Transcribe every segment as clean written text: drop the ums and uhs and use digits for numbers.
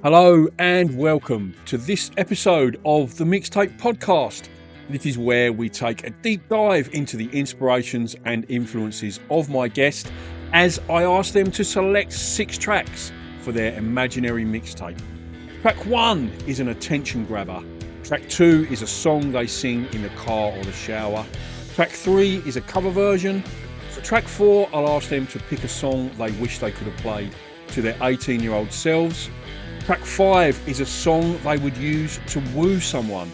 Hello and welcome to this episode of the Mixtape podcast. This is where we take a deep dive into the inspirations and influences of my guest as I ask them to select 6 tracks for their imaginary mixtape. Track 1 is an attention grabber. Track 2 is a song they sing in the car or the shower. Track 3 is a cover version. For track 4, I'll ask them to pick a song they wish they could have played to their 18-year-old selves. Track 5 is a song they would use to woo someone.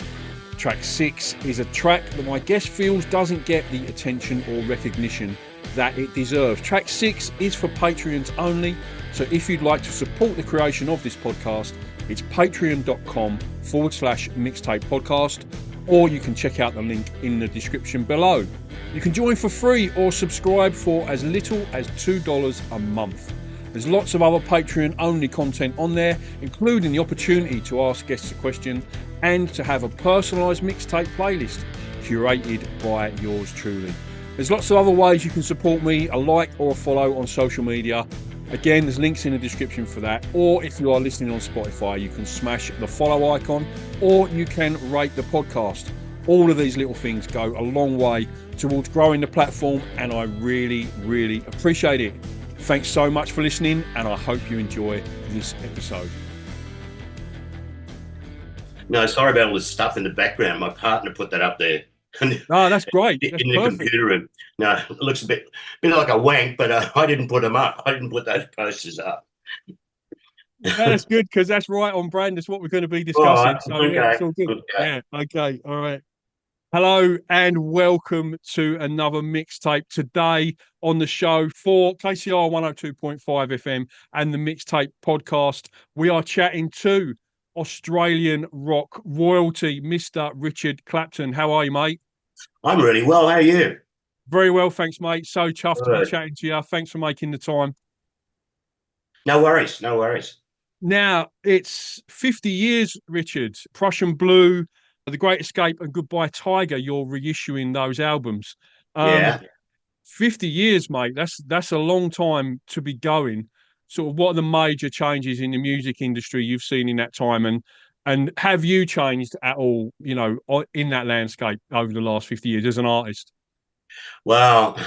Track 6 is a track that my guest feels doesn't get the attention or recognition that it deserves. Track 6 is for Patreons only, so if you'd like to support the creation of this podcast, it's patreon.com/mixtape podcast, or you can check out the link in the description below. You can join for free or subscribe for as little as $2 a month. There's lots of other Patreon-only content on there, including the opportunity to ask guests a question and to have a personalised mixtape playlist curated by yours truly. There's lots of other ways you can support me, a like or a follow on social media. Again, there's links in the description for that. Or if you are listening on Spotify, you can smash the follow icon or you can rate the podcast. All of these little things go a long way towards growing the platform, and I really, really appreciate it. Thanks so much for listening, and I hope you enjoy this episode. No, sorry about all this stuff in the background. My partner put that up there. Oh, that's great. That's in the perfect. computer room. No, it looks a bit like a wank, but I didn't put them up. I didn't put those posters up. Yeah, that's good, because that's right on brand. That's what we're going to be discussing. Right, so okay, yeah, it's all good. okay. Yeah, okay, all right. Hello and welcome to another mixtape. Today on the show for KCR 102.5 FM and the Mixtape podcast, we are chatting to Australian rock royalty, Mr. Richard Clapton. How are you, mate? I'm really well. How are you? Very well, thanks, mate. So chuffed to be Good. chatting to you. Thanks for making the time. No worries, no worries. Now, it's 50 years, Richard. Prussian Blue, The Great Escape and Goodbye Tiger, you're reissuing those albums. Yeah. 50 years, mate. That's a long time to be going. Sort of, what are the major changes in the music industry you've seen in that time, and have you changed at all, you know, in that landscape over the last 50 years as an artist? Well,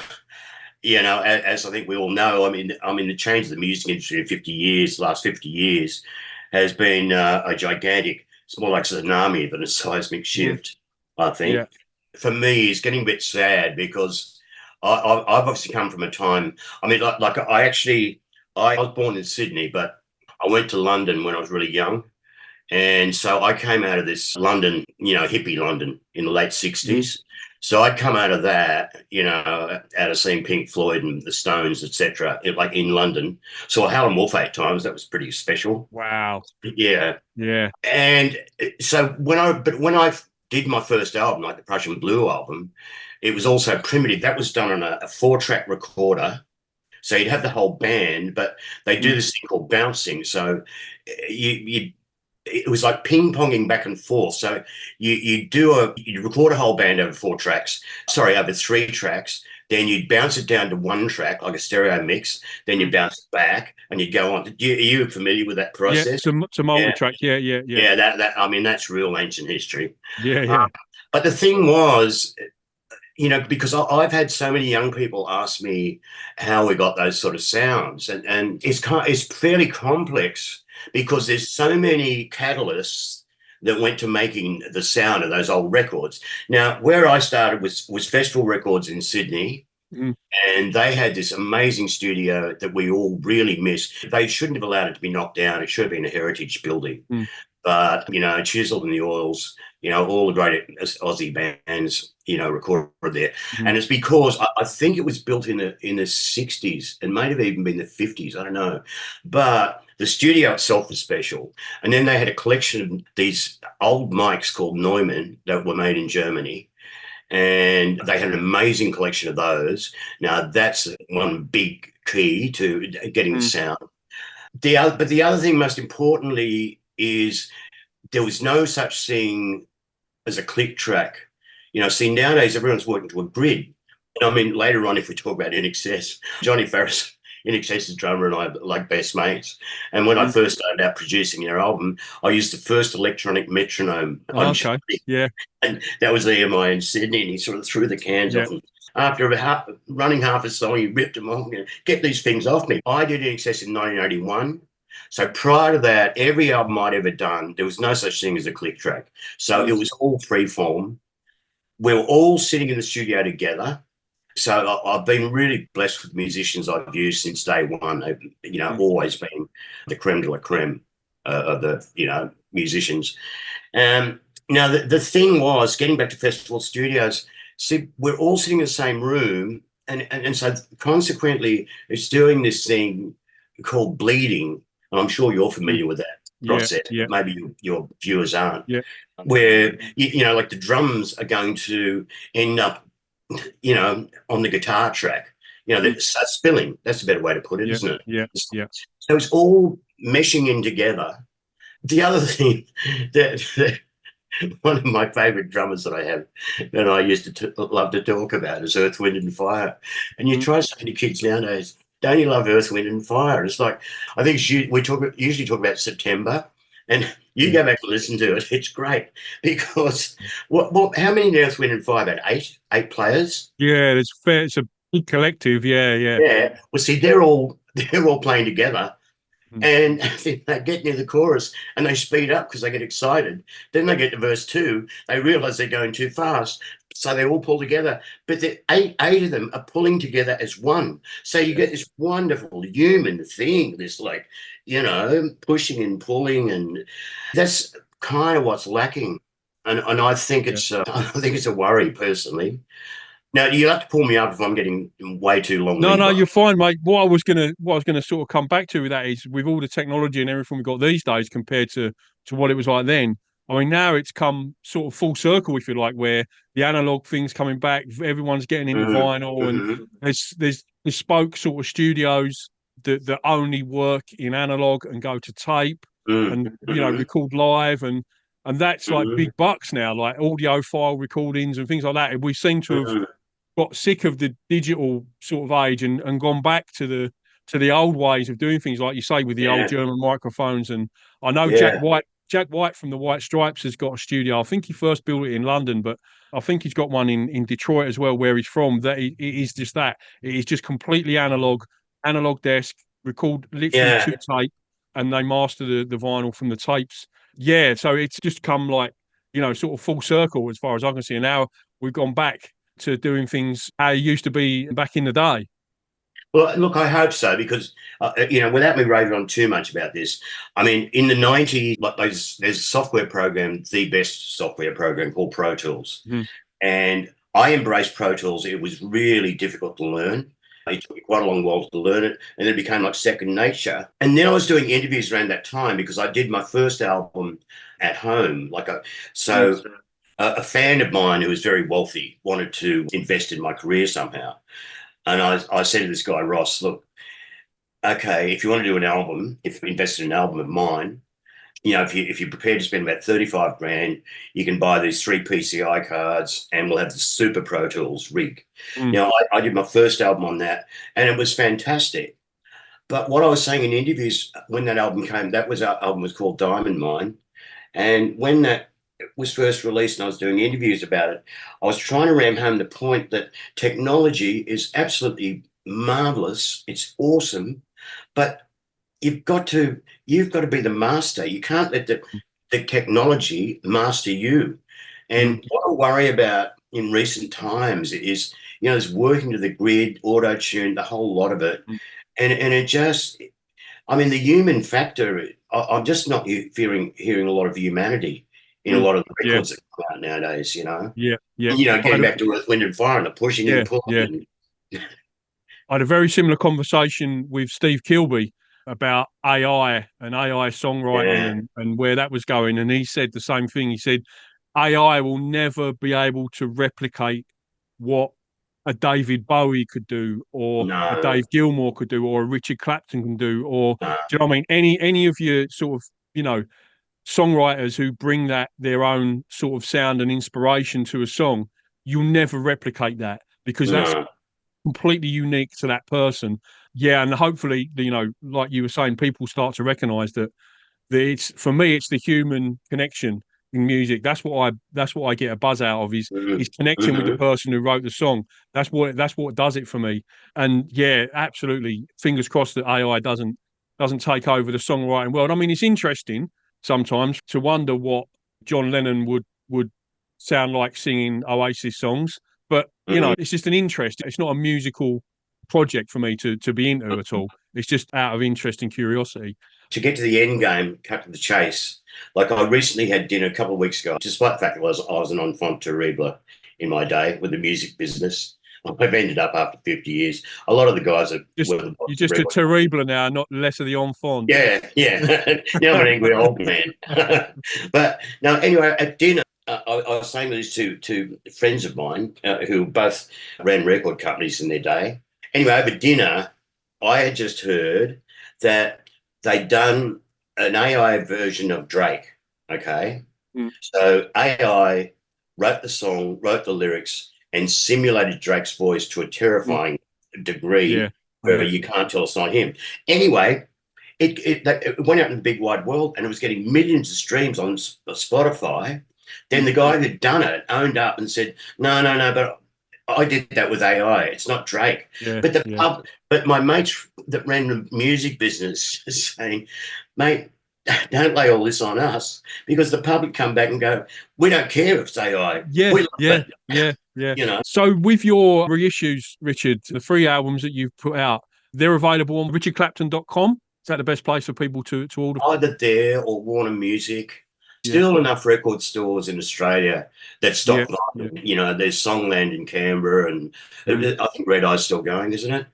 you know, as I think we all know, I mean, the change of the music industry in 50 years, last 50 years, has been a gigantic. It's more like a tsunami than a seismic shift, I think. Yeah. For me, it's getting a bit sad because I've obviously come from a time. I mean, I was born in Sydney, but I went to London when I was really young, and so I came out of this London, you know, hippie London in the late 60s. So I'd come out of that, you know, out of seeing Pink Floyd and the Stones, etc., like in London. So Howlin' Wolf 8 times. That was pretty special. Wow. Yeah. Yeah. And so when I did my first album, like the Prussian Blue album, it was also primitive. That was done on a 4-track recorder. So you'd have the whole band, but they do this thing called bouncing. So it was like ping-ponging back and forth. So you record a whole band over 3 tracks. Then you'd bounce it down to 1 track, like a stereo mix. Then you bounce it back, and you'd go on. Are you familiar with that process? Yeah, to multi-track. Yeah. Yeah, that I mean, that's real ancient history. Yeah. But the thing was, you know, because I've had so many young people ask me how we got those sort of sounds, and it's fairly complex because there's so many catalysts that went to making the sound of those old records. Now, where I started was Festival Records in Sydney, and they had this amazing studio that we all really missed. They shouldn't have allowed it to be knocked down. It should have been a heritage building. But, you know, Chisel and the Oils, you know, all the great Aussie bands, you know, recorded there. And it's because I think it was built in the 60s, and might have even been the 50s, I don't know. But the studio itself was special. And then they had a collection of these old mics called Neumann that were made in Germany. And they had an amazing collection of those. Now, that's one big key to getting the sound. But the other thing, most importantly, is there was no such thing as a click track. You know, see, nowadays everyone's working to a grid. I mean, later on, if we talk about NXS, Johnny Farris, INXS's drummer and I like best mates. And when I first started out producing their album, I used the first electronic metronome on Okay. Yeah. and that was EMI in Sydney, and he sort of threw the cans off. And after running half a song, he ripped them off and get these things off me. I did INXS in 1981. So prior to that, every album I'd ever done, there was no such thing as a click track. So it was all free form. We were all sitting in the studio together. So I've been really blessed with musicians I've used since day one. They've, always been the creme de la creme of the, musicians. Now, the thing was, getting back to festival studios, see, we're all sitting in the same room, and so consequently, it's doing this thing called bleeding, and I'm sure you're familiar with that process. Yeah. Maybe your viewers aren't. Yeah. Where, like the drums are going to end up, on the guitar track. They start spilling. That's a better way to put it, isn't it? Yeah. So it's all meshing in together. The other thing that one of my favorite drummers that I have and I used to love to talk about is Earth, Wind and Fire. And you try saying to kids nowadays, don't you love Earth, Wind and Fire? It's like, I think we usually talk about September, and you go back and listen to it. It's great because how many Earth, Wind and Fire? About eight players? Yeah, it's a big collective. Yeah. Yeah. Well, see, they're all playing together. And they get near the chorus and they speed up because they get excited. Then they get to verse 2. They realize they're going too fast. So they all pull together. But the eight of them are pulling together as one. So you get this wonderful human thing, this pushing and pulling. And that's kind of what's lacking. And I think it's a worry personally. Now, you have to pull me up if I'm getting way too long. No, you're fine, mate. What I was gonna sort of come back to with that is, with all the technology and everything we've got these days compared to what it was like then. I mean, now it's come sort of full circle, if you like, where the analog thing's coming back. Everyone's getting into vinyl, and there's bespoke sort of studios that only work in analog and go to tape and record live, and that's like big bucks now, like audiophile recordings and things like that. We seem to have got sick of the digital sort of age and gone back to the old ways of doing things, like you say, with the old German microphones. And I know Jack White from the White Stripes has got a studio. I think he first built it in London, but I think he's got one in Detroit as well, where he's from. That it is just that. It is just completely analog desk, record literally to tape, and they master the vinyl from the tapes. Yeah, so it's just come like, sort of full circle as far as I can see. And now we've gone back to doing things how it used to be back in the day. Well, look, I hope so, because, without me raving on too much about this, I mean, in the 90s, like there's a software program, the best software program called Pro Tools. And I embraced Pro Tools. It was really difficult to learn. It took me quite a long while to learn it, and it became like second nature. And then I was doing interviews around that time because I did my first album at home. A fan of mine who was very wealthy wanted to invest in my career somehow. And I said to this guy, Ross, look, okay, if you want to do an album, if you invest in an album of mine, if you're prepared to spend about 35 grand, you can buy these 3 PCI cards and we'll have the Super Pro Tools rig. Now, I did my first album on that and it was fantastic. But what I was saying in interviews when that album came, our album was called Diamond Mine. And when that was first released and I was doing interviews about it, I was trying to ram home the point that technology is absolutely marvelous. It's awesome, but you've got to be the master. You can't let the technology master you. And what I worry about in recent times is, there's working to the grid, auto-tune, the whole lot of it. And it just, I mean, the human factor, I'm just not hearing a lot of humanity in a lot of the records that come out nowadays, Yeah. Getting back to Earth, Wind and Fire and the pushing and pulling. I had a very similar conversation with Steve Kilby about AI and AI songwriting and where that was going. And he said the same thing. He said, AI will never be able to replicate what a David Bowie could do, or a Dave Gilmour could do, or a Richard Clapton can do, or do you know what I mean? Any of your sort of, songwriters who bring their own sort of sound and inspiration to a song, you'll never replicate that, because that's completely unique to that person. Yeah, and hopefully, like you were saying, people start to recognise that it's, for me, it's the human connection in music. That's what I get a buzz out of is connecting with the Mm-hmm. person who wrote the song. That's what does it for me. And yeah, absolutely. Fingers crossed that AI doesn't take over the songwriting world. I mean, it's interesting sometimes to wonder what John Lennon would sound like singing Oasis songs. But Mm-hmm. it's just an interest. It's not a musical project for me to be into at all. It's just out of interest and curiosity. To get to the end game, cut to the chase. Like I recently had dinner a couple of weeks ago, despite the fact that I was an enfant terrible in my day with the music business. I've ended up after 50 years. A lot of the guys that Just were the you're just a record. terrible now, not less of the enfant. Yeah, yeah. Now I'm an angry old man. But no, anyway, at dinner, I was saying this to friends of mine who both ran record companies in their day. Anyway, over dinner, I had just heard that they'd done an AI version of Drake. Okay. Mm. So AI wrote the song, wrote the lyrics, and simulated Drake's voice to a Mm. terrifying degree Yeah, where yeah. you can't tell it's not him. Anyway, it went out in the big wide world and it was getting millions of streams on Spotify. Then the guy who'd done it owned up and said, no, no, no, but I did that with AI. It's not Drake. Yeah, But yeah. but my mates that ran the music business is saying, mate, don't lay all this on us because the public come back and go, we don't care if it's AI. Yeah, We love yeah, it. yeah, yeah. You know, So with your reissues, Richard, the 3 albums that you've put out, they're available on richardclapton.com. Is that the best place for people to order? either there or Warner Music. Yeah, Still enough record stores in Australia that yeah, stock yeah. vinyl. You know, there's Songland in Canberra, and Mm. I think Red Eye's still going, isn't it?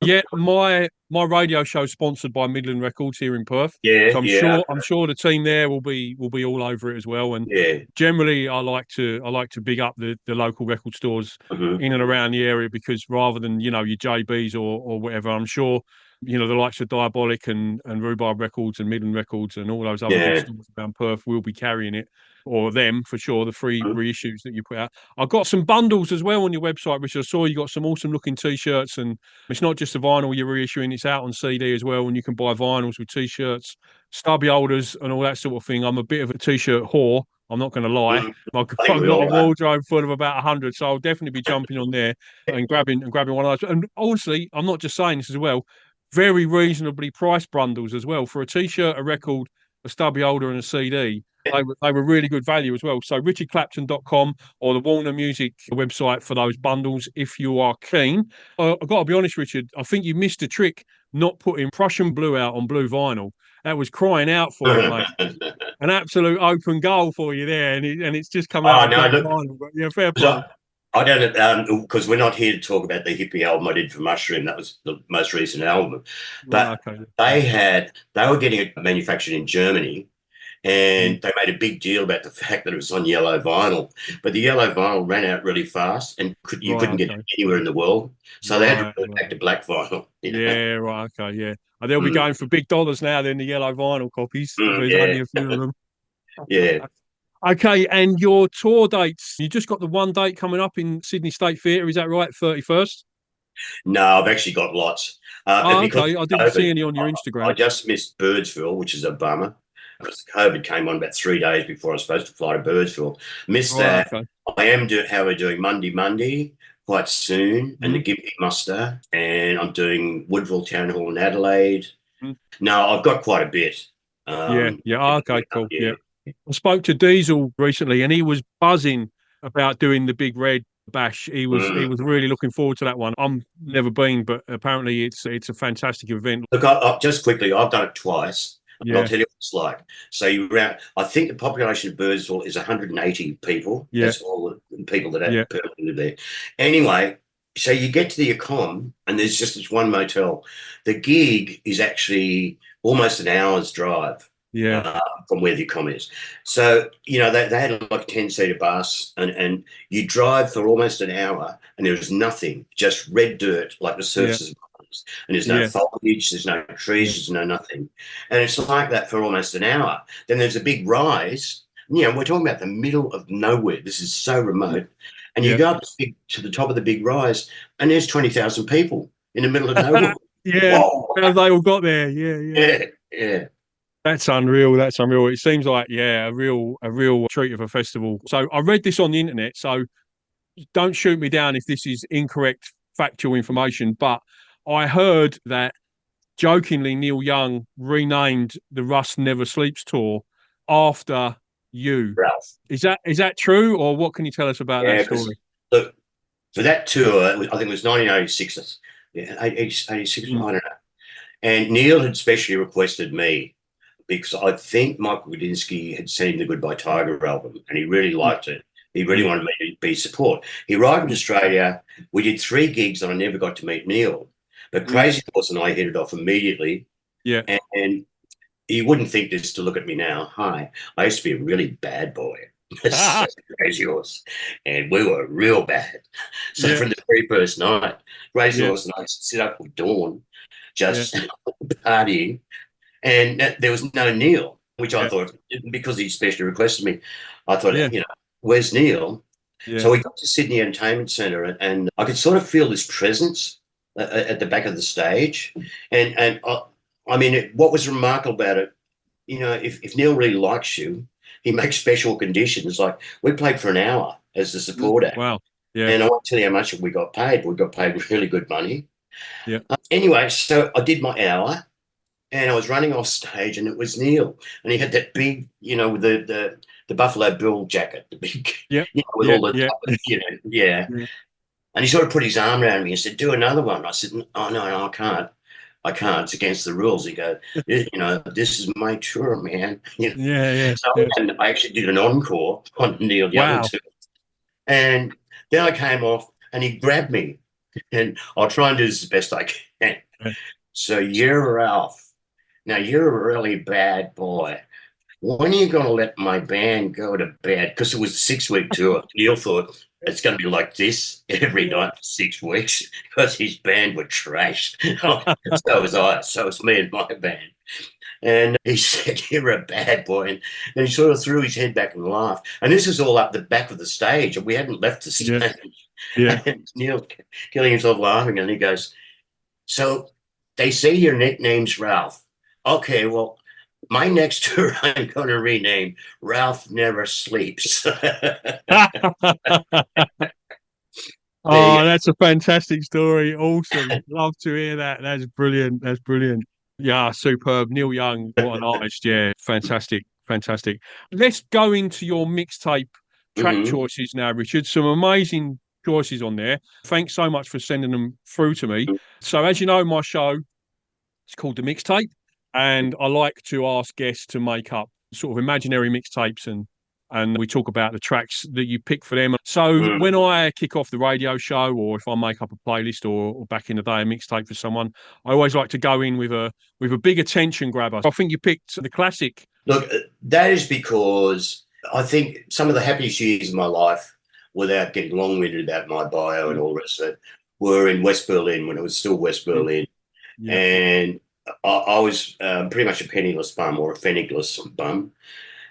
Yeah, my radio show is sponsored by Midland Records here in Perth, Yeah, so I'm yeah, sure I'm sure the team there will be all over it as well. And yeah. generally, I like to big up the local record stores Hmm. in and around the area, because rather than your JBs or whatever, I'm sure the likes of Diabolic and Rhubarb Records and Midland Records and all those other big Yeah. stores around Perth will be carrying it, or them for sure, the free reissues that you put out. I've got some bundles as well on your website, which I saw you got some awesome looking t-shirts, and it's not just the vinyl you're reissuing, it's out on CD as well, and you can buy vinyls with t-shirts, stubby holders and all that sort of thing. I'm a bit of a t-shirt whore, I'm not going to lie. Hmm. I've I think got we all a are. wardrobe full of about 100, so I'll definitely be jumping on there and grabbing one of those. And honestly, I'm not just saying this as well, very reasonably priced bundles as well for a t-shirt, a record, a stubby holder, and a CD. They were really good value as well. So richardclapton.com or the Warner Music website for those bundles if you are keen. I've got to be honest, Richard, I think you missed a trick not putting Prussian Blue out on blue vinyl. That was crying out for it, mate. An absolute open goal for you there, and it's just come out Oh on no, black look, vinyl. But yeah, fair 'cause play. I don't because we're not here to talk about the hippie album I did for Mushroom. That was the most recent album, Right, but okay. they were getting it manufactured in Germany, Mm. and they made a big deal about the fact that it was on yellow vinyl. But the yellow vinyl ran out really fast, and you Right, couldn't get it okay. anywhere in the world, so they had to Right, revert back right. to black vinyl. You know? Yeah, right, okay, yeah. And they'll be Mm, going for big dollars now than the yellow vinyl copies. There's yeah, only a few of them. yeah. Okay, and your tour dates, you just got the one date coming up in Sydney State Theatre, is that right? 31st? No, I've actually got lots. Oh, Because okay. I of didn't see COVID, any on your I Instagram. just missed Birdsville, which is a bummer because COVID came on about 3 days before I was supposed to fly to Birdsville. Missed Right, that. okay. However, doing Monday quite soon, and the Mm, Gimpy Muster, and I'm doing Woodville Town Hall in Adelaide. mm. No, I've got quite a bit. Yeah, Um, yeah. Oh, okay, cool. Yeah. yeah. I spoke to Diesel recently, and he was buzzing about doing the Big Red Bash. He Mm. was really looking forward to that one. I'm never been, but apparently it's a fantastic event. Look, just quickly, I've done it twice, and I'll Yeah, tell you what it's like. So I think the population of Birdsville is 180 people. yeah, That's all the people that yeah, permanently live there. Anyway, so you get to the Acom, and there's just this one motel. The gig is actually almost an hour's drive yeah, from where the Acom is. So, they had like a 10-seater bus, and you drive for almost an hour, and there was nothing, just red dirt, like the yeah, surfaces of mountains. And there's no yeah, foliage, there's no trees, yeah, there's no nothing. And it's like that for almost an hour. Then there's a big rise. We're talking about the middle of nowhere. This is so remote. And you yeah. go up to the top of the big rise, and there's 20,000 people in the middle of nowhere. Yeah, Whoa. how they all got there. Yeah, yeah. Yeah, yeah. That's unreal. That's unreal. It seems like, yeah, a real treat of a festival. So I read this on the internet. So don't shoot me down if this is incorrect factual information, but I heard that jokingly Neil Young renamed the Rust Never Sleeps tour after you. Ralph. Is that true, or what can you tell us about that Yeah, because story? look, for that tour, I think it was 1986. Yeah, 86, I Mm, don't know. And Neil had specially requested me because I think Michael Gudinski had sent him the Goodbye Tiger album and he really mm, liked it. He really mm, wanted me to be support. He arrived in mm, Australia. We did 3 gigs and I never got to meet Neil. But mm. Crazy Horse and I hit it off immediately. Yeah. And you wouldn't think this to look at me now. Hi, I used to be a really bad boy. So Crazy Horse. And we were real bad. So Yeah. from the very first night, Crazy Yeah. Horse and I sit up with Dawn, Yeah. just partying. And there was no Neil, which I Yeah. thought, because he specially requested me, I thought, Yeah. where's Neil? Yeah. So we got to Sydney Entertainment Centre and I could sort of feel this presence at the back of the stage. And I mean, what was remarkable about it, if Neil really likes you, he makes special conditions. Like we played for an hour as the support act. Wow. Yeah. And I won't tell you how much we got paid. We got paid really good money. Yeah. Anyway, so I did my hour and I was running off stage and it was Neil. And he had that big, the Buffalo Bill jacket, the big, Yeah. with Yeah. all the, Yeah. yeah. Yeah. And he sort of put his arm around me and said, do another one. I said, oh, no, I can't. I can't. It's against the rules. He goes, this is my tour, man. Yeah. Yeah. So Yeah. and I actually did an encore on Neil Young Wow. too. And then I came off and he grabbed me and I'll try and do this as best I can. Yeah. So you're Ralph. Now you're a really bad boy. When are you going to let my band go to bed? Because it was a 6-week tour. Neil thought it's going to be like this every night for 6 weeks because his band were trashed. So was I. So was me and my band. And he said, you're a bad boy. And then he sort of threw his head back and laughed. And this is all up the back of the stage. And we hadn't left the Yeah. stage. Yeah. And Neil killing himself laughing. And he goes, so they say your nickname's Ralph. Okay, well, my next tour I'm going to rename Ralph Never Sleeps. Oh, that's a fantastic story. Awesome. Love to hear that. That's brilliant. That's brilliant. Yeah, superb. Neil Young, what an artist. Yeah, fantastic. Fantastic. Let's go into your mixtape track Mhm. choices now, Richard. Some amazing choices on there. Thanks so much for sending them through to me. So, as you know, my show is called The Mixtape, and I like to ask guests to make up sort of imaginary mixtapes and we talk about the tracks that you pick for them. So Mm. when I kick off the radio show, or if I make up a playlist, or back in the day a mixtape for someone, I always like to go in with a big attention grabber. I think you picked the classic. Look, that is because I think some of the happiest years of my life, without getting long-winded about my bio and all the rest of it, were in West Berlin when it was still West Berlin. Yeah. And I was pretty much a penniless bum or a pfennigless bum.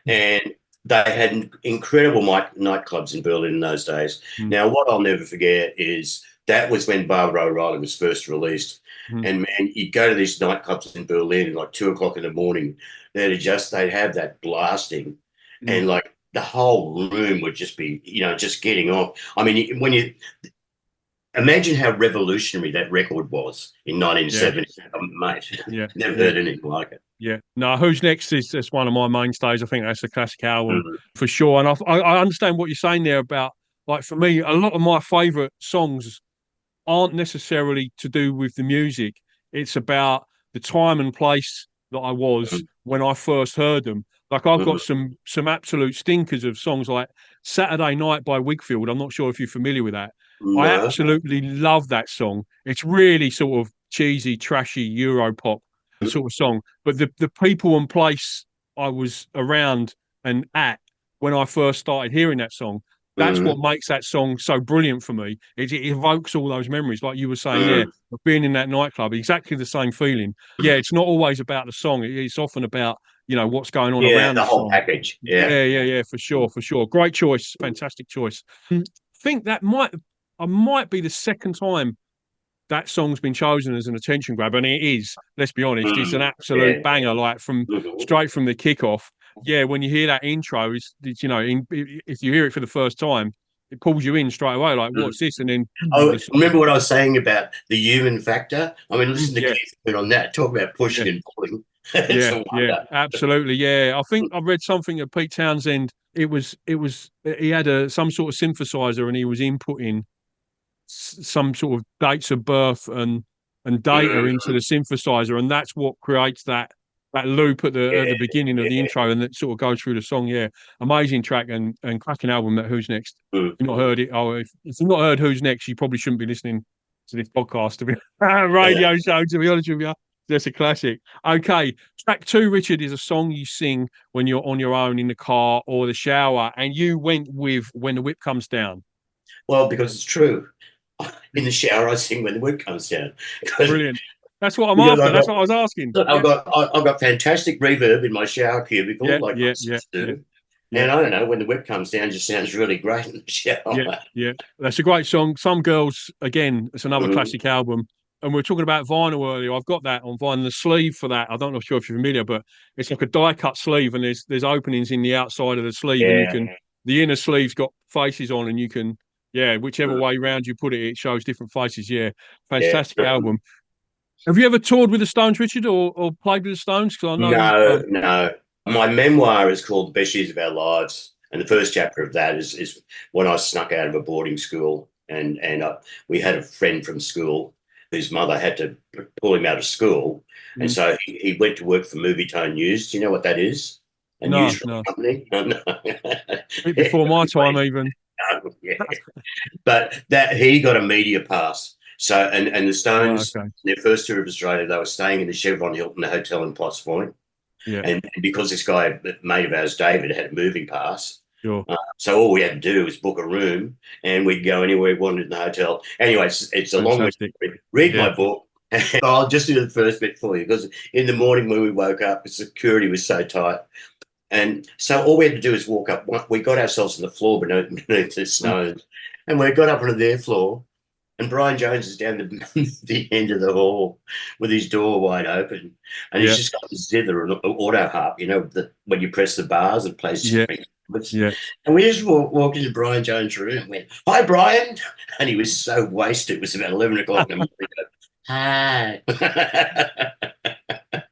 And they had incredible nightclubs in Berlin in those days. Mm. Now, what I'll never forget is that was when Barbara O'Reilly was first released. Mm. And man, you'd go to these nightclubs in Berlin at like 2 o'clock in the morning. They'd have that blasting, and like the whole room would just be, just getting off. I mean, when you imagine how revolutionary that record was in 1970, mate. Yeah. Never heard anything like it. Yeah. No, Who's Next is that's one of my mainstays. I think that's a classic album Mm. for sure. And I understand what you're saying there about, like, for me, a lot of my favourite songs aren't necessarily to do with the music. It's about the time and place that I was when I first heard them. Like, I've got some absolute stinkers of songs like Saturday Night by Wigfield. I'm not sure if you're familiar with that. I No. absolutely love that song. It's really sort of cheesy, trashy Euro pop sort of song. But the people and place I was around and at when I first started hearing that song, that's what makes that song so brilliant for me. It evokes all those memories, like you were saying there, of being in that nightclub. Exactly the same feeling. Yeah, it's not always about the song. It's often about, what's going on around the whole song. package. Yeah. Yeah, for sure, for sure. Great choice, fantastic choice. I think I might be the second time that song's been chosen as an attention grabber, and it is. Let's be honest, it's an absolute Yeah. banger. Like from straight from the kickoff. Yeah, when you hear that intro, it's if you hear it for the first time, it pulls you in straight away. Like, what's this? And then Oh, remember what I was saying about the human factor? I mean, listen to yeah, Keith on that. Talk about pushing yeah, and pulling. It's yeah, a yeah, wonder. absolutely. Yeah, I think I read something of Pete Townsend. It was he had some sort of synthesizer and he was inputting some sort of dates of birth and data into the synthesizer, and that's what creates that loop at the beginning of the intro, and that sort of goes through the song. Yeah, amazing track and cracking album. That Who's Next. If you've not heard it, if you've not heard Who's Next, you probably shouldn't be listening to this podcast to be radio show. To be honest with you, that's a classic. Okay, track 2, Richard, is a song you sing when you're on your own in the car or the shower, and you went with When the Whip Comes Down. Well, because it's true. In the shower, I sing when the whip comes down. Brilliant. That's what I'm after. That's what I was asking. I've got fantastic reverb in my shower cubicle, Yeah, like yeah, most yeah, do. yeah, And I don't know, when the whip comes down, it just sounds really great in the shower. yeah, yeah. That's a great song. Some Girls, again, it's another classic album. And we were talking about vinyl earlier. I've got that on vinyl. The sleeve for that, I don't know if you're familiar, but it's like a die cut sleeve, and there's openings in the outside of the sleeve, and the inner sleeve's got faces on, and you can, yeah, whichever way round you put it, it shows different faces. Yeah, fantastic album. Have you ever toured with the Stones, Richard, or played with the Stones? Because I know. No. My memoir is called The Best Years of Our Lives. And the first chapter of that is when I snuck out of a boarding school, and we had a friend from school whose mother had to pull him out of school. And so he went to work for Movie Tone News. Do you know what that is? A news company? No. Before my time, even. Yeah. But that he got a media pass. So and the Stones, their first tour of Australia, they were staying in the Chevron Hilton Hotel in Potts Point. Yeah. And because this guy, mate of ours, David, had a moving pass, sure. So all we had to do was book a room, and we'd go anywhere we wanted in the hotel. Anyway, it's a long way. Read my book. I'll just do the first bit for you, because in the morning when we woke up, the security was so tight. And so all we had to do was walk up. We got ourselves on the floor beneath the Stones, and we got up onto their floor. And Brian Jones is down the end of the hall with his door wide open, and he's just got the zither and auto harp, when you press the bars, it plays. And we just walked into Brian Jones' room and went, "Hi, Brian," and he was so wasted. It was about 11 o'clock in the morning. Hi.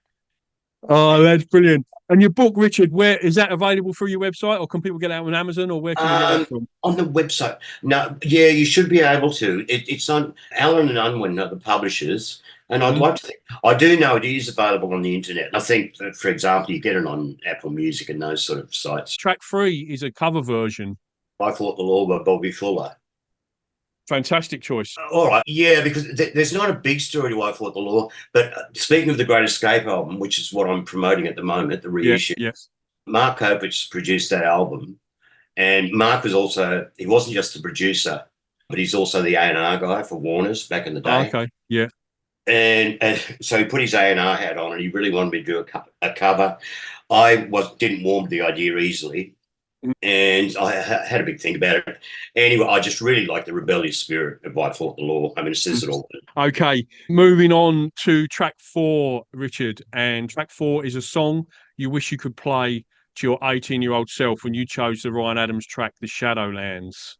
Oh, that's brilliant. And your book, Richard, where is that available through your website, or can people get it on Amazon, or where can you get that from? On the website. No, yeah, you should be able to. It's on Allen and Unwin are the publishers, and I'd like to think, I do know it is available on the internet. I think, for example, you get it on Apple Music and those sort of sites. Track 3 is a cover version. I Fought the Law by Bobby Fuller. Fantastic choice. All right, yeah, because there's not a big story to I Fought the Law, but speaking of the Great Escape album, which is what I'm promoting at the moment, the reissue, Mark Kopich produced that album, and Mark was he wasn't just the producer, but he's also the A&R guy for Warner's back in the day. Okay, yeah. And so he put his A&R hat on, and he really wanted me to do a cover. I didn't warm to the idea easily, and I had a big think about it. Anyway, I just really like the rebellious spirit of I Fought the Law. I mean, it says it all. Okay, moving on to track 4, Richard. And track 4 is a song you wish you could play to your 18-year-old self when you chose the Ryan Adams track, The Shadowlands.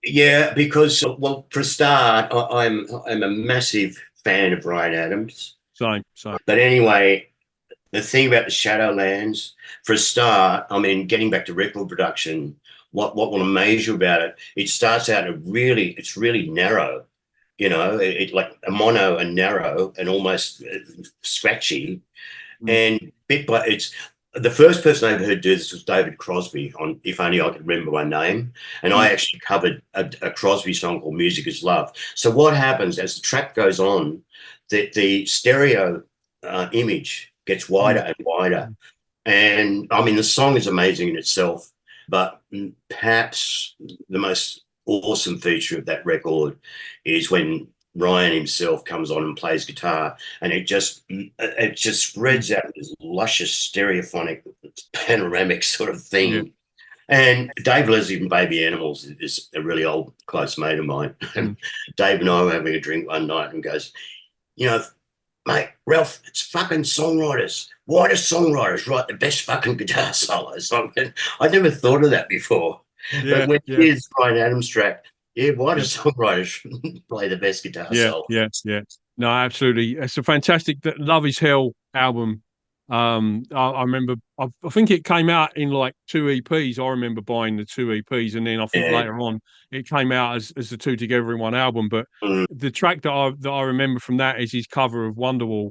Yeah, because, well, for a start, I'm a massive fan of Ryan Adams. Same. But anyway, the thing about the Shadowlands, for a start, I mean, getting back to record production, what will amaze you about it? It starts out it's really narrow, it like a mono and narrow and almost scratchy, and bit by it's. The first person I ever heard do this was David Crosby on If Only I Could Remember My Name, and I actually covered a Crosby song called Music Is Love. So what happens as the track goes on, the stereo image gets wider and wider. And I mean, the song is amazing in itself, but perhaps the most awesome feature of that record is when Ryan himself comes on and plays guitar, and it just spreads out this luscious stereophonic panoramic sort of thing. And Dave Leslie from Baby Animals is a really old close mate of mine. And Dave and I were having a drink one night and goes, you know, mate, Ralph, it's fucking songwriters. Why do songwriters write the best fucking guitar solos? I mean, I never thought of that before. But when he is Bryan Adams track, why do songwriters play the best guitar solos? Yeah. No, absolutely. It's a fantastic Love Is Hell album. I remember, I think it came out in like 2 EPs. I remember buying the 2 EPs, and then I think later on it came out as the two together in one album. But the track that I remember from that is his cover of Wonderwall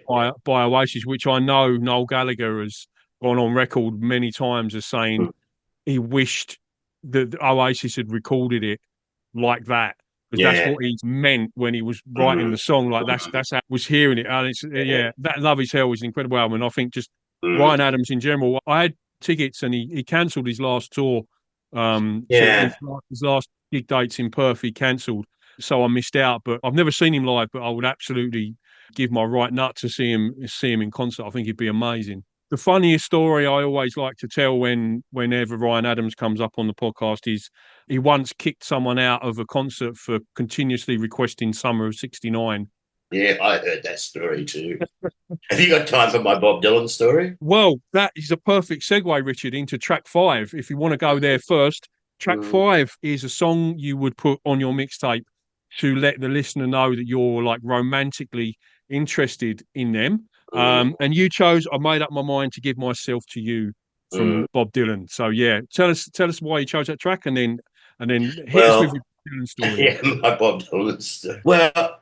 by Oasis, which I know Noel Gallagher has gone on record many times as saying he wished that Oasis had recorded it like that. Because that's what he meant when he was writing the song. Like that's how I was hearing it. And it's that Love Is Hell is an incredible album. And I think just Bryan Adams in general. I had tickets and he cancelled his last tour. So his last gig dates in Perth he cancelled. So I missed out. But I've never seen him live, but I would absolutely give my right nut to see him in concert. I think he'd be amazing. The funniest story I always like to tell whenever Bryan Adams comes up on the podcast is he once kicked someone out of a concert for continuously requesting Summer of '69. Yeah, I heard that story too. Have you got time for my Bob Dylan story? Well, that is a perfect segue, Richard, into track 5. If you want to go there first, track 5 is a song you would put on your mixtape to let the listener know that you're like romantically interested in them. And you chose I Made Up My Mind to Give Myself to You from Bob Dylan. So yeah, tell us why you chose that track, and then hit us with your Dylan story. Yeah, my Bob Dylan story. Well,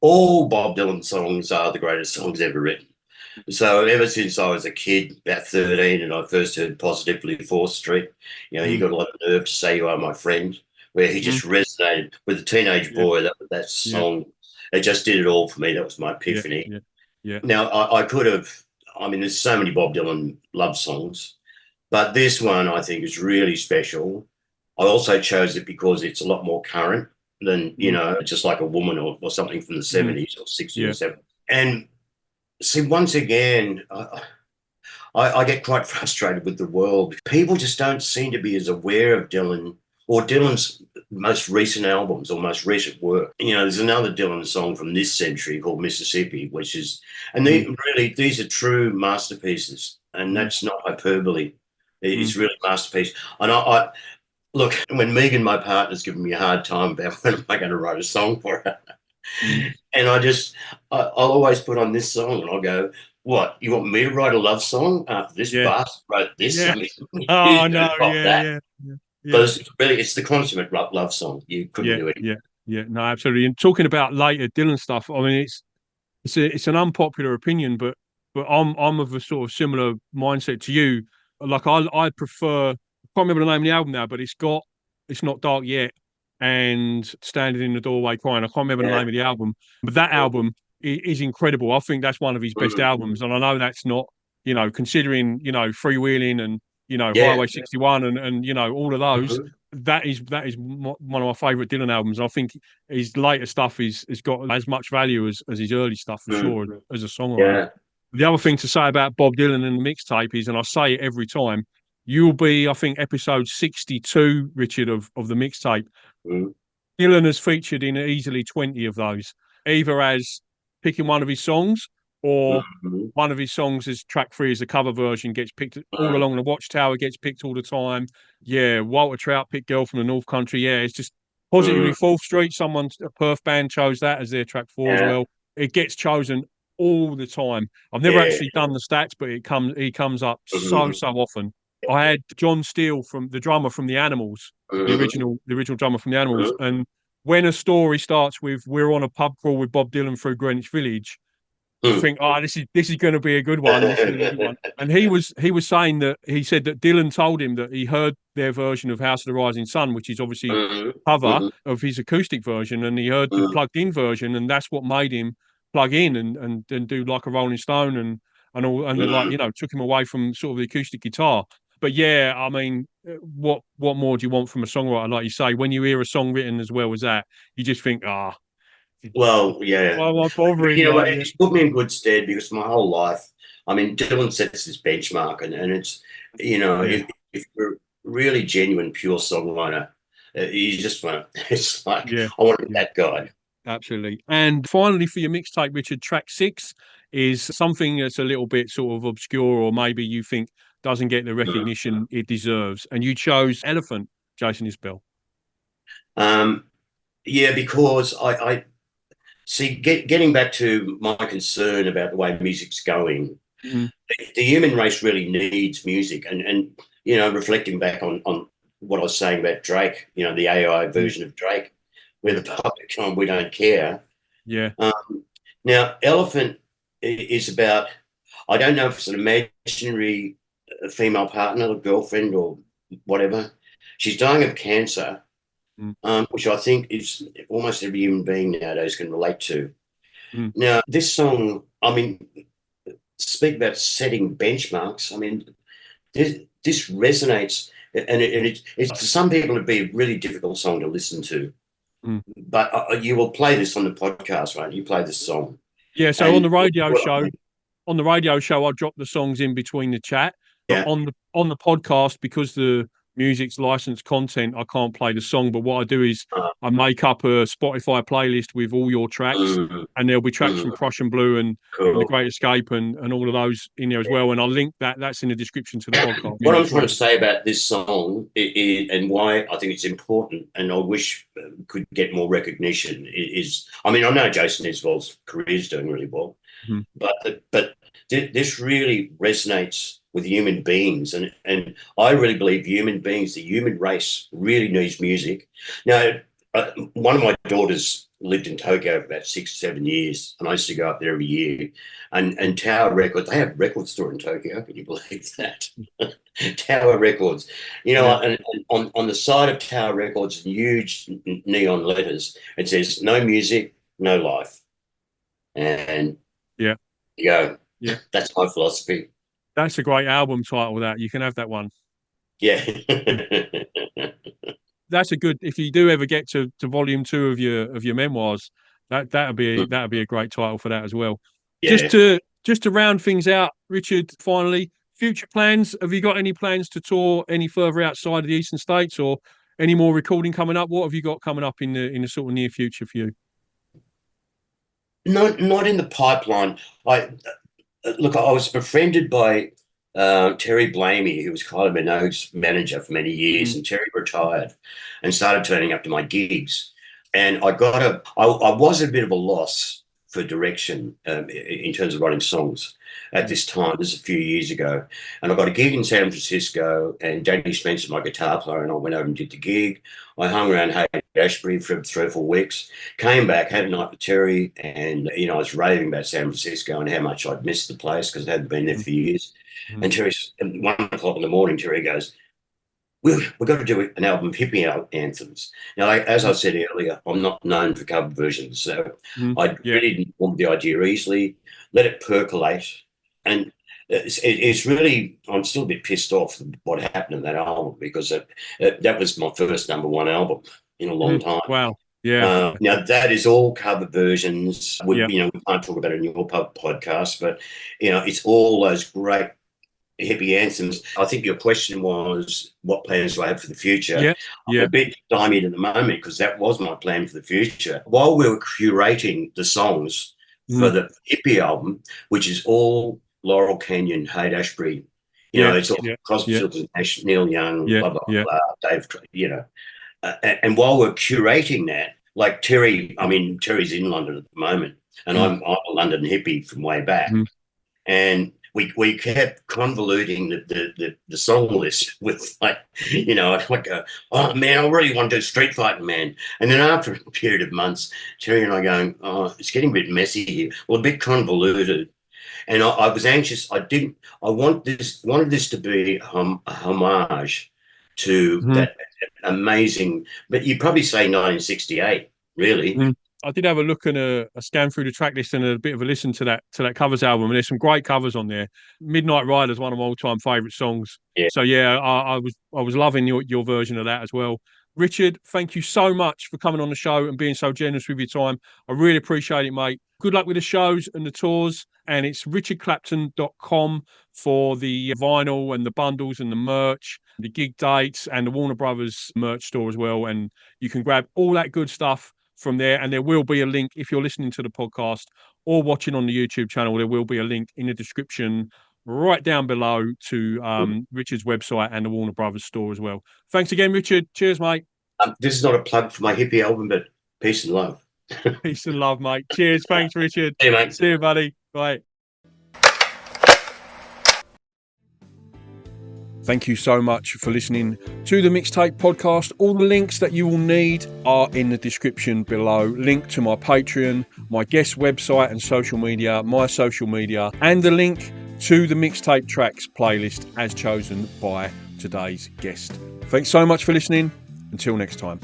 all Bob Dylan songs are the greatest songs ever written. So ever since I was a kid, about 13, and I first heard Positively 4th Street, you got a lot of nerve to say you are my friend, where he just resonated with a teenage boy. That song, it just did it all for me. That was my epiphany. Now, I could have, there's so many Bob Dylan love songs, but this one I think is really special. I also chose it because it's a lot more current than, just like a woman or something from the 70s or 60s or 70s. And see, once again, I get quite frustrated with the world. People just don't seem to be as aware of Dylan or Dylan's most recent albums or most recent work. There's another Dylan song from this century called Mississippi, which is, and these are true masterpieces, and that's not hyperbole. It's really a masterpiece. And I look, when Megan, my partner's giving me a hard time about when am I going to write a song for her, and I'll always put on this song, and I'll go, what, you want me to write a love song after this bastard wrote this? Oh, no, But it's the consummate love song. You couldn't do it. No, absolutely. And talking about later Dylan stuff, it's an unpopular opinion, but I'm of a sort of similar mindset to you. Like I prefer, I can't remember the name of the album now, but It's Not Dark Yet and Standing in the Doorway Crying. I can't remember the name of the album, but that album is incredible. I think that's one of his best albums, and I know that's not, considering Freewheeling and Highway 61 and all of those. That is one of my favourite Dylan albums. I think his later stuff has got as much value as his early stuff for sure as a songwriter. The other thing to say about Bob Dylan and the mixtape is, and I say it every time, you'll be, I think, episode 62, Richard, of the mixtape. Dylan has featured in easily 20 of those, either as picking one of his songs or one of his songs as track 3 as a cover version gets picked all along the Watchtower, gets picked all the time. Yeah, Walter Trout picked Girl from the North Country. Yeah, it's just Positively 4th Street. A Perth band chose that as their track 4 as well. It gets chosen all the time. I've never actually done the stats, but he comes up so often. I had John Steele, from the drummer from the Animals, the original drummer from the Animals, and when a story starts with "We're on a pub crawl with Bob Dylan through Greenwich Village," you think, this is going to be a good one. And he was saying that he said that Dylan told him that he heard their version of House of the Rising Sun, which is obviously a cover of his acoustic version, and he heard the plugged in version, and that's what made him plug in and do like a Rolling Stone and all, and then took him away from sort of the acoustic guitar. But yeah, what more do you want from a songwriter? Like you say, when you hear a song written as well as that, you just think, well, yeah. Why am I bothering? It's put me in good stead because my whole life, Dylan sets this benchmark, and You know, Yeah, if you're a really genuine, pure songwriter, you just want it's like, yeah, I want to be yeah. that guy. Absolutely. And finally, for your mixtape, Richard, track 6 is something that's a little bit sort of obscure, or maybe you think doesn't get the Mm. recognition it deserves. And you chose Elephant, Jason Isbell. Um, yeah, because I see, getting back to my concern about the way music's going, Mm, the human race really needs music. And you know, reflecting back on what I was saying about Drake, you know, the AI mm, version of Drake, where yeah, the public come, we don't care. yeah, Now, Elephant is about, I don't know if it's an imaginary female partner or girlfriend or whatever. She's dying of cancer, mm, which I think is almost every human being nowadays can relate to. mm, Now, this song, I mean, speak about setting benchmarks. I mean, this resonates, it's for some people it'd be a really difficult song to listen to. mm. But you will play this on the podcast, right? You play this song, Yeah, so and on the radio show, I drop the songs in between the chat, but yeah. on the podcast, because the music's licensed content, I can't play the song. But what I do is Uh, I make up a Spotify playlist with all your tracks, mm, and there'll be tracks from mm, Prussian Blue and The cool. Great Escape and all of those in there as well. And I'll link that. That's in the description to the podcast What I'm as trying well. to say about this song and why I think it's important, and I wish could get more recognition, is I mean, I know Jason Isbell's career is doing really well, Mhm. but this really resonates with human beings, and I really believe human beings, the human race, really needs music. Now, one of my daughters lived in Tokyo for about 6, 7 years, and I used to go up there every year. And Tower Records, they have a record store in Tokyo. Can you believe that? Tower Records, you know, Yeah, and on the side of Tower Records, in huge neon letters, it says "No music, no life." And yeah, you go, yeah. that's my philosophy. That's a great album title. That you can have that one. Yeah. That's a good. If you do ever get to volume 2 of your memoirs, that'd be a great title for that as well. Yeah. Just to round things out, Richard. Finally, future plans. Have you got any plans to tour any further outside of the eastern states, or any more recording coming up? What have you got coming up in the sort of near future for you? Not in the pipeline. I look, I was befriended by Terry Blamey, who was Kylie Minogue's manager for many years, Mm, and Terry retired and started turning up to my gigs. And I was a bit of a loss for direction in terms of writing songs at mm, this time. This is a few years ago. And I got a gig in San Francisco, and Danny Spencer, my guitar player, and I went over and did the gig. I hung around Ashbury for 3 or 4 weeks, came back, had a night with Terry, and you know, I was raving about San Francisco and how much I'd missed the place because I hadn't been there mm, for years. mm. And at 1 o'clock in the morning, Terry goes, we've got to do an album of hippie anthems. Now, as I said earlier, I'm not known for cover versions, so Mm. I Yeah. really didn't want the idea easily, let it percolate. And it's really, I'm still a bit pissed off at what happened in that album because that was my first #1 album in a long Mm. time. Wow. Yeah. Now that is all cover versions. Yeah. You know, we can't talk about it in your podcast, but you know, it's all those great hippie anthems. I think your question was, what plans do I have for the future? Yeah. I'm Yeah. a bit stymied at the moment because that was my plan for the future. While we were curating the songs for Mm. the hippie album, which is all Laurel Canyon, Haight-Ashbury, you know, Yeah. it's all Yeah. Crosby, Yeah. Stills and Nash, Neil Young, Yeah. blah blah Yeah. blah, Dave, you know, and while we're curating that, like Terry, I mean, Terry's in London at the moment, and Mm. I'm a London hippie from way back, Mm. and we kept convoluting the song list with like, you know, like oh man, I really want to do Street Fighting Man, and then after a period of months, Terry and I going, oh, it's getting a bit messy here, well, a bit convoluted, and I was anxious. Wanted this to be a homage to Mm. that amazing, but you probably say 1968, really. Mm. I did have a look and a scan through the track list and a bit of a listen to that covers album, and there's some great covers on there. Midnight Rider is one of my all-time favourite songs. Yeah. So yeah, I was loving your version of that as well. Richard, thank you so much for coming on the show and being so generous with your time. I really appreciate it, mate. Good luck with the shows and the tours, and it's richardclapton.com for the vinyl and the bundles and the merch, the gig dates, and the Warner Brothers merch store as well. And you can grab all that good stuff from there. And there will be a link if you're listening to the podcast or watching on the YouTube channel. There will be a link in the description right down below to Richard's website and the Warner Brothers store as well. Thanks again, Richard. Cheers, mate. This is not a plug for my hippie album, but peace and love. Peace and love, mate. Cheers. Thanks, Richard. Hey, mate. See you, buddy. Bye. Thank you so much for listening to the Mixtape podcast. All the links that you will need are in the description below. Link to my Patreon, my guest website and social media, my social media, and the link to the Mixtape Tracks playlist as chosen by today's guest. Thanks so much for listening. Until next time.